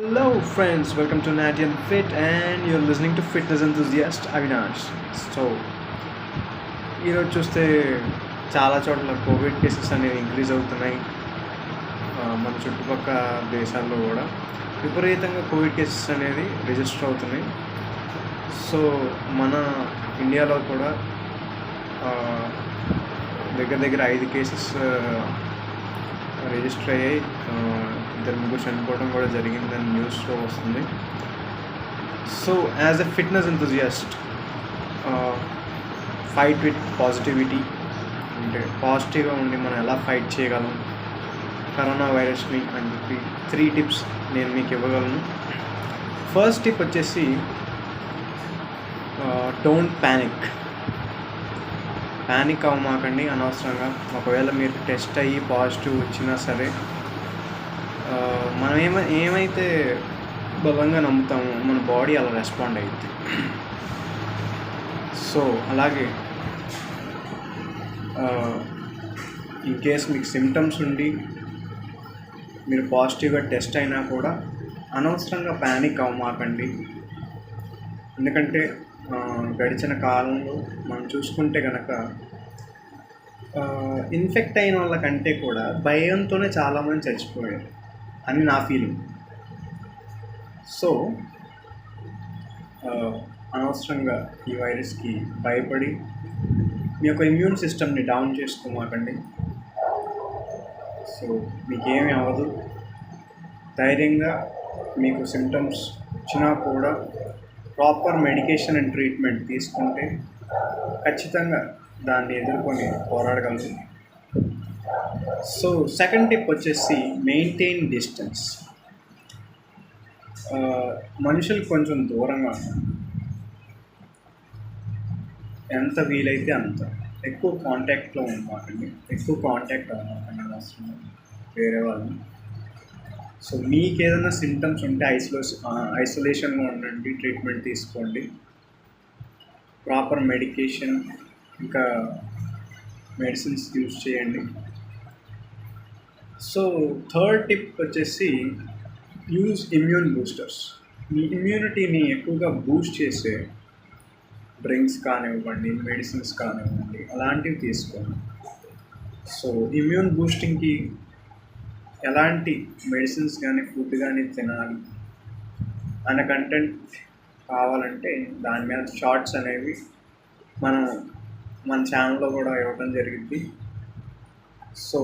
Hello, friends. Welcome to Nadian Fit, and you're listening to Fitness Enthusiast Avinash. So ఈరోజు చూస్తే చాలా చోట్ల Covid cases అనేవి increase అవుతున్నాయి. మన చుట్టుపక్కల దేశాల్లో కూడా విపరీతంగా కోవిడ్ కేసెస్ అనేది రిజిస్టర్ అవుతున్నాయి. సో మన ఇండియాలో కూడా ఆ, దగ్గర దగ్గర 5 కేసెస్ రిజిస్టర్ అయ్యాయి. ఇద్దరు ముగ్గురు చనిపోవడం కూడా జరిగిందని న్యూస్లో వస్తుంది. So as a fitness enthusiast, fight with positivity, అంటే పాజిటివ్గా ఉండి మనం ఎలా ఫైట్ చేయగలం కరోనా వైరస్ని అని చెప్పి 3 టిప్స్ నేను మీకు ఇవ్వగలను. ఫస్ట్ టిప్ వచ్చేసి డోంట్ ప్యానిక్ అవ్వమాకండి అనవసరంగా. ఒకవేళ మీరు టెస్ట్ అయ్యి పాజిటివ్ వచ్చినా సరే, మనం ఏమైతే బలంగా నమ్ముతామో మన బాడీ అలా రెస్పాండ్ అవుతుంది. సో అలాగే ఇన్ కేస్ మీకు సిమ్టమ్స్ ఉండి మీరు పాజిటివ్గా టెస్ట్ అయినా కూడా అనవసరంగా ప్యానిక్ అవ్వమాకండి. ఎందుకంటే గడిచిన కాలంలో మనం చూసుకుంటే కనుక ఇన్ఫెక్ట్ అయిన వాళ్ళకంటే కూడా భయంతోనే చాలామంది చచ్చిపోయారు అని నా ఫీలింగ్. సో అనవసరంగా ఈ వైరస్కి భయపడి మీ యొక్క ఇమ్యూన్ సిస్టమ్ని డౌన్ చేసుకోమాకండి. సో మీకేమీ అవ్వదు. ధైర్యంగా మీకు సిమ్టమ్స్ వచ్చినా కూడా ప్రాపర్ మెడికేషన్ అండ్ ట్రీట్మెంట్ తీసుకుంటే ఖచ్చితంగా దాన్ని ఎదుర్కొని పోరాడగలరు. సో సెకండ్ టిప్ వచ్చేసి మెయింటైన్ డిస్టెన్స్. మనుషులకు కొంచెం దూరంగా ఎంత వీలైతే అంత ఎక్కువ కాంటాక్ట్లో ఉండమాకండి. ఎక్కువ కాంటాక్ట్ అవ్వమాకండి అవసరం వేరే వాళ్ళని. సో మీకు ఏదైనా సిమ్టమ్స్ ఉంటే ఐసోలేషన్లో ఉండండి, ట్రీట్మెంట్ తీసుకోండి, ప్రాపర్ మెడికేషన్ ఇంకా మెడిసిన్స్ యూజ్ చేయండి. సో థర్డ్ టిప్ వచ్చేసి యూజ్ ఇమ్యూన్ బూస్టర్స్. మీ ఇమ్యూనిటీని ఎక్కువగా బూస్ట్ చేసే డ్రింక్స్ కానివ్వండి, మెడిసిన్స్ కానివ్వండి, అలాంటివి తీసుకోండి. సో ఇమ్యూన్ బూస్టింగ్కి ఎలాంటి మెడిసిన్స్ కానీ ఫుడ్ కానీ తినాలి అనే కంటెంట్ కావాలంటే దాని మీద షార్ట్స్ అనేవి మన ఛానల్లో కూడా ఇవ్వడం జరిగింది. సో